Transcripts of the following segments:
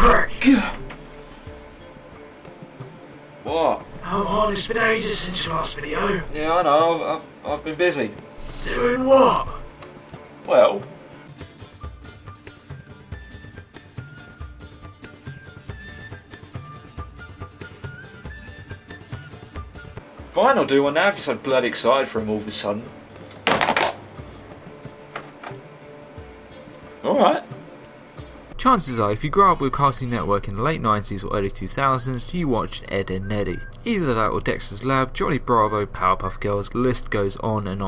prick! What? Come on, it's been ages since your last video. Yeah, I know, I've been busy. Doing what? Well... Fine, I'll do one now if you're so bloody excited for him all of a sudden. Alright. Chances are, if you grew up with Cartoon Network in the late 90s or early 2000s, you watched Ed, Edd n Eddy. Either that or Dexter's Lab, Johnny Bravo, Powerpuff Girls, the list goes on. And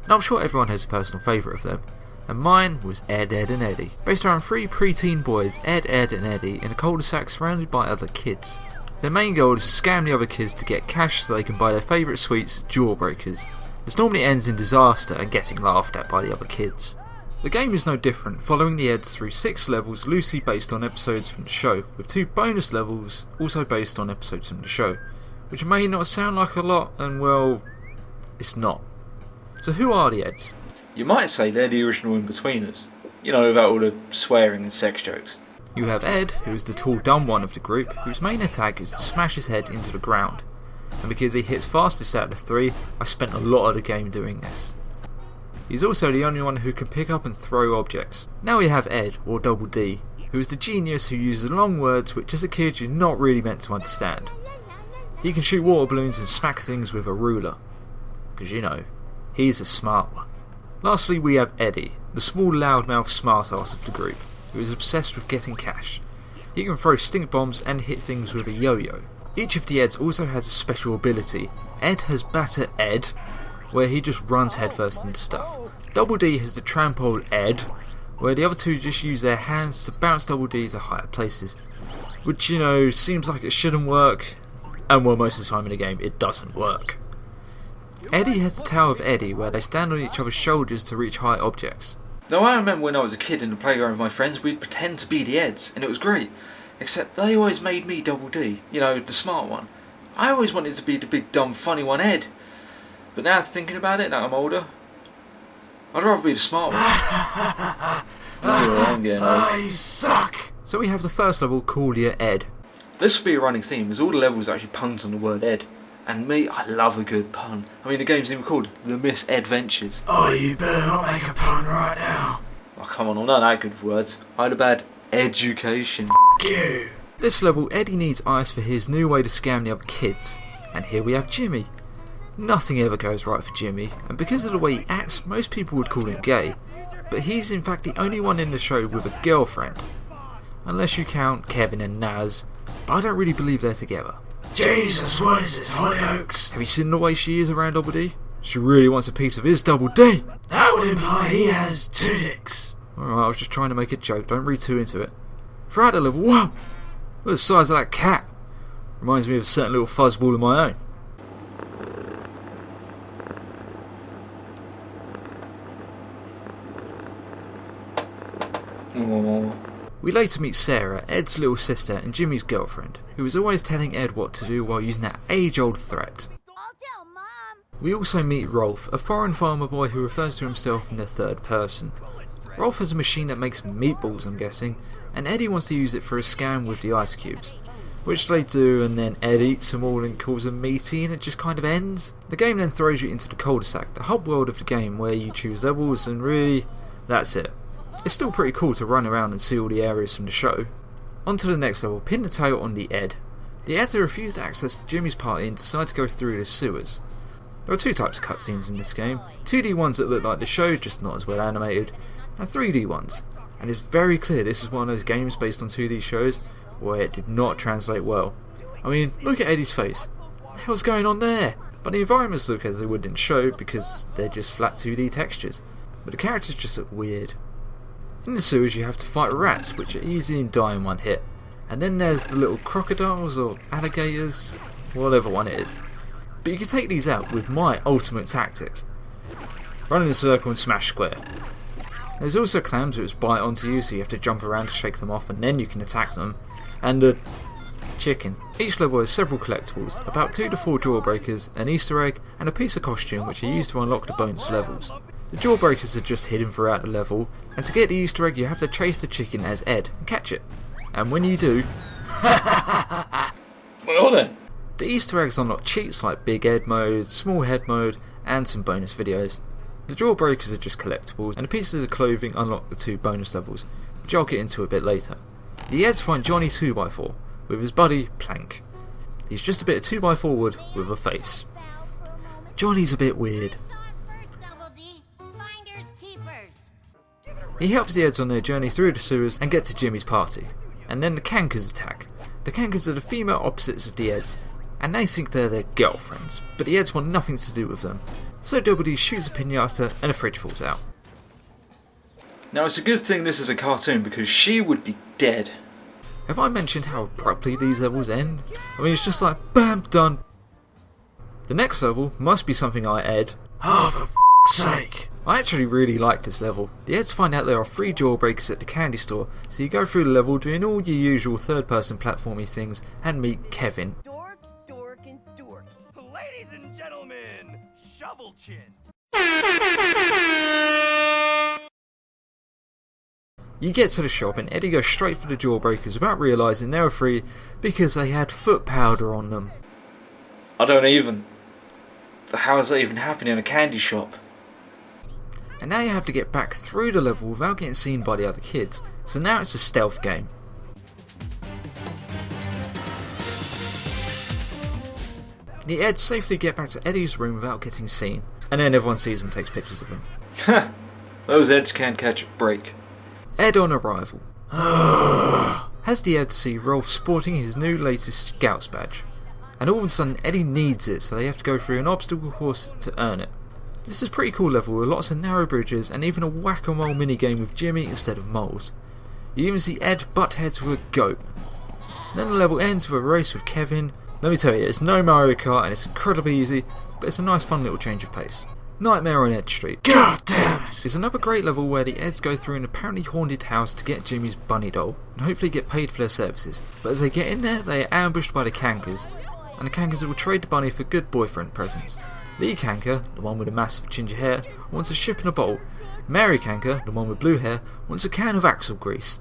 I'm sure everyone has a personal favourite of them. And mine was Ed, Edd n Eddy. Based around three preteen boys, Ed, Edd and Eddy, in a cul-de-sac surrounded by other kids. Their main goal is to scam the other kids to get cash so they can buy their favourite sweets, Jawbreakers. This normally ends in disaster and getting laughed at by the other kids. The game is no different, following the Eds through 6 levels loosely based on episodes from the show, with 2 bonus levels also based on episodes from the show, which may not sound like a lot, and well, it's not. So who are the Eds? You might say they're the original in-betweeners. You know, without all the swearing and sex jokes. You have Ed, who is the tall dumb one of the group, whose main attack is to smash his head into the ground. And because he hits fastest out of the 3, I spent a lot of the game doing this. He's also the only one who can pick up and throw objects. Now we have Ed, or Double D, who is the genius who uses long words which as a kid you're not really meant to understand. He can shoot water balloons and smack things with a ruler. Because you know, he's a smart one. Lastly we have Eddy, the small loudmouth smartass of the group, who is obsessed with getting cash. He can throw stink bombs and hit things with a yo-yo. Each of the Eds also has a special ability. Ed has Batter Ed, where he just runs headfirst into stuff. Double D has the Trample Ed, where the other two just use their hands to bounce Double D to higher places. Which, you know, seems like it shouldn't work, and well, most of the time in the game it doesn't work. Eddy has the Tower of Eddy, where they stand on each other's shoulders to reach high objects. Now I remember when I was a kid in the playground with my friends, we'd pretend to be the Eds, and it was great. Except they always made me Double D, you know, the smart one. I always wanted to be the big dumb funny one, Ed. But now thinking about it, now I'm older, I'd rather be the smart one. I'm getting old. You suck! So we have the first level, Call Your Ed. This will be a running theme, as all the levels are actually puns on the word Ed. And me, I love a good pun. I mean, the game's even called The Mis-EDventures. Oh, you better not make a pun right now. Oh, come on, I'm not that good with words. I had a bad education. You. This level, Eddy needs ice for his new way to scam the other kids. And here we have Jimmy. Nothing ever goes right for Jimmy, and because of the way he acts, most people would call him gay. But he's in fact the only one in the show with a girlfriend. Unless you count Kevin and Naz, but I don't really believe they're together. Jesus, what is this, Hollyoaks? Have you seen the way she is around Double D? She really wants a piece of his Double D! That would imply he has 2 dicks. Alright, I was just trying to make a joke, don't read too into it. Throughout the level, whoa! Look at the size of that cat! Reminds me of a certain little fuzzball of my own. Oh. We later meet Sarah, Ed's little sister and Jimmy's girlfriend, who is always telling Ed what to do while using that age-old threat. I'll tell Mom. We also meet Rolf, a foreign farmer boy who refers to himself in the third person. Rolf has a machine that makes meatballs, I'm guessing, and Eddy wants to use it for a scam with the ice cubes. Which they do, and then Ed eats them all and calls them meaty, and it just kind of ends. The game then throws you into the cul-de-sac, the hub world of the game where you choose levels, and really, that's it. It's still pretty cool to run around and see all the areas from the show. On to the next level, pin the tail on the Ed. The Eds refuse access to Jimmy's party and decide to go through the sewers. There are 2 types of cutscenes in this game, 2D ones that look like the show, just not as well animated, and 3D ones. And it's very clear this is one of those games based on 2D shows where it did not translate well. I mean, look at Eddy's face. What the hell's going on there? But the environments look as they would in the show because they're just flat 2D textures. But the characters just look weird. In the sewers you have to fight rats, which are easy and die in one hit. And then there's the little crocodiles or alligators, whatever one it is. But you can take these out with my ultimate tactic. Run in a circle and smash square. There's also clams which bite onto you, so you have to jump around to shake them off and then you can attack them. And a chicken. Each level has several collectibles, about 2 to 4 jawbreakers, an Easter egg and a piece of costume which are used to unlock the bonus levels. The jawbreakers are just hidden throughout the level, and to get the Easter egg you have to chase the chicken as Ed and catch it. And when you do, Well then. the Easter eggs unlock cheats like Big Ed mode, Small Head mode, and some bonus videos. The Jawbreakers are just collectibles, and the pieces of clothing unlock the 2 bonus levels, which I'll get into a bit later. The Eds find Johnny 2x4 with his buddy Plank. He's just a bit of 2x4 wood with a face. Johnny's a bit weird. He helps the Eds on their journey through the sewers and get to Jimmy's party. And then the Cankers attack. The Cankers are the female opposites of the Eds, and they think they're their girlfriends, but the Eds want nothing to do with them. So Double D shoots a pinata and a fridge falls out. Now it's a good thing this is a cartoon because she would be dead. Have I mentioned how abruptly these levels end? I mean, it's just like, bam, done. The next level must be something I Ed. Oh, for f***'s sake. I actually really like this level. The Eds find out there are 3 Jawbreakers at the candy store, so you go through the level doing all your usual third-person platformy things and meet Kevin. Dork, dork, and dorky. Ladies and gentlemen, Shovel Chin. You get to the shop and Eddie goes straight for the Jawbreakers without realising they were free because they had foot powder on them. I don't even. How is that even happening in a candy shop? And now you have to get back through the level without getting seen by the other kids, so now it's a stealth game. The Eds safely get back to Eddie's room without getting seen, and then everyone sees and takes pictures of him. Those Eds can't catch a break. Ed on arrival. Has the Eds see Rolf sporting his new latest Scouts badge, and all of a sudden Eddie needs it, so they have to go through an obstacle course to earn it. This is a pretty cool level with lots of narrow bridges and even a whack-a-mole minigame with Jimmy instead of moles. You even see Ed butt heads with a goat. Then the level ends with a race with Kevin. Let me tell you, it's no Mario Kart and it's incredibly easy, but it's a nice fun little change of pace. Nightmare on Ed Street. God damn it. It's another great level where the Eds go through an apparently haunted house to get Jimmy's bunny doll and hopefully get paid for their services. But as they get in there, they are ambushed by the Cankers, and the Cankers will trade the bunny for good boyfriend presents. Lee Canker, the one with the massive ginger hair, wants a ship in a bottle. Mary Canker, the one with blue hair, wants a can of axle grease.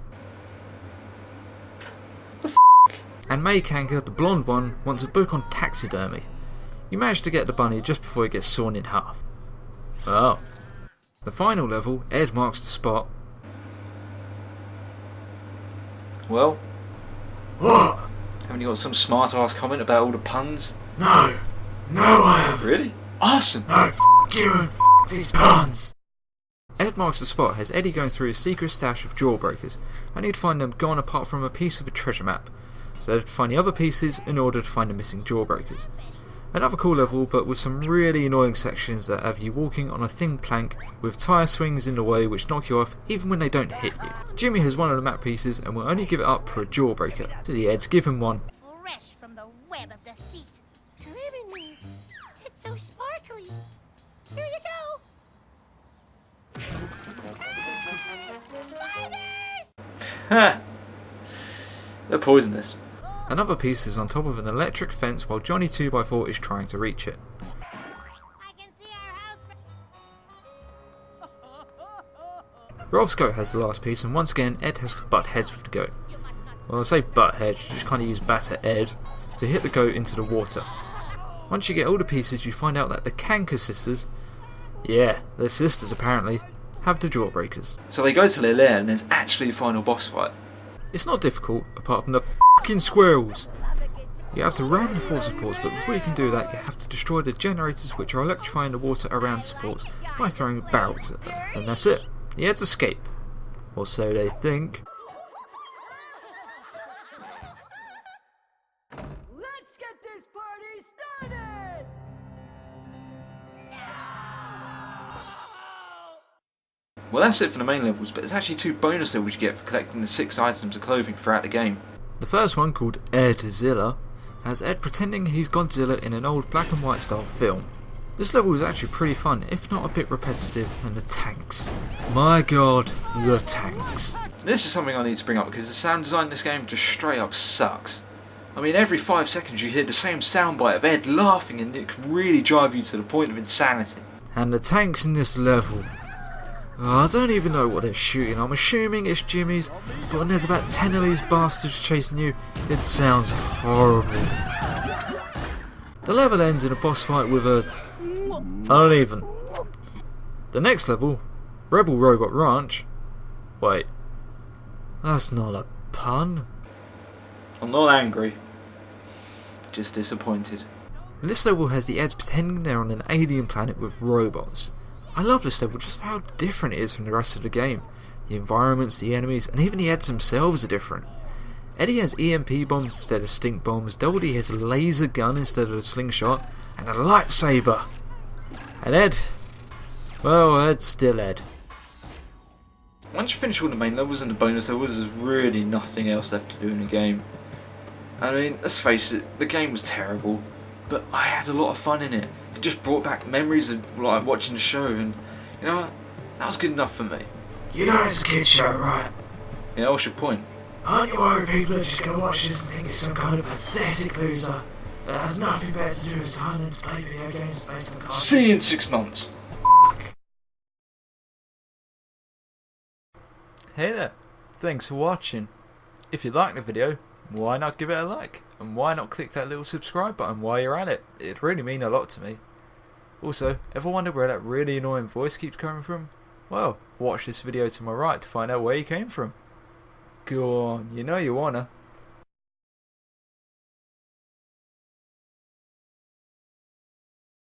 And May Canker, the blonde one, wants a book on taxidermy. You manage to get the bunny just before it gets sawn in half. Oh. The final level, Ed marks the spot. Well, What? haven't you got some smart ass comment about all the puns? No. No, I haven't. Really? Awesome! No, f*** you and f*** these puns. Ed marks the spot has Eddie going through his secret stash of Jawbreakers. I need to find them gone apart from a piece of a treasure map, so they have to find the other pieces in order to find the missing Jawbreakers. Another cool level, but with some really annoying sections that have you walking on a thin plank with tyre swings in the way which knock you off even when they don't hit you. Jimmy has one of the map pieces and will only give it up for a Jawbreaker, so the Eds give him one. Fresh from the web of deceit. Criminy. It's so sparkly. Here you go. Spiders! Ha! They're poisonous. Another piece is on top of an electric fence while Johnny 2x4 is trying to reach it. I can see our house. Rolf's goat has the last piece, and once again Ed has to butt heads with the goat. Well, I say butt heads, you just kind of use batter Ed to hit the goat into the water. Once you get all the pieces, you find out that the Canker sisters, yeah, they're sisters apparently, have the Jawbreakers. So they go to their lair and there's actually a final boss fight. It's not difficult, apart from the fucking squirrels. You have to ram the four supports, but before you can do that, you have to destroy the generators which are electrifying the water around supports by throwing barrels at them. And that's it. The Eds escape. Or so they think. Let's get this party started! Well, that's it for the main levels, but there's actually 2 bonus levels you get for collecting the 6 items of clothing throughout the game. The first one, called Edzilla, has Ed pretending he's Godzilla in an old black and white style film. This level is actually pretty fun, if not a bit repetitive, and the tanks. My god, the tanks. This is something I need to bring up because the sound design in this game just straight up sucks. I mean, every 5 seconds you hear the same soundbite of Ed laughing, and it can really drive you to the point of insanity. And the tanks in this level. I don't even know what they're shooting. I'm assuming it's Jimmy's, but when there's about 10 of these bastards chasing you, it sounds horrible. The level ends in a boss fight with a uneven. The next level, Rebel Robot Ranch. Wait, that's not a pun. I'm not angry, just disappointed. This level has the Eds pretending they're on an alien planet with robots. I love this level just for how different it is from the rest of the game. The environments, the enemies, and even the Eds themselves are different. Eddy has EMP bombs instead of stink bombs, Double D has a laser gun instead of a slingshot, and a lightsaber. And Ed, well, Ed's still Ed. Once you finish all the main levels and the bonus levels, there's really nothing else left to do in the game. I mean, let's face it, the game was terrible, but I had a lot of fun in it. It just brought back memories of like watching the show, and you know, that was good enough for me. You know it's a kid's show, right? Yeah, what's your point? Aren't you worried people are just going to watch this and think it's some kind of pathetic loser that has nothing better to do in his time than to play video games based on cartoons? See you in 6 months. Hey there, thanks for watching. If you liked the video, why not give it a like? And why not click that little subscribe button while you're at it? It'd really mean a lot to me. Also, ever wonder where that really annoying voice keeps coming from? Well, watch this video to my right to find out where he came from. Go on, you know you wanna.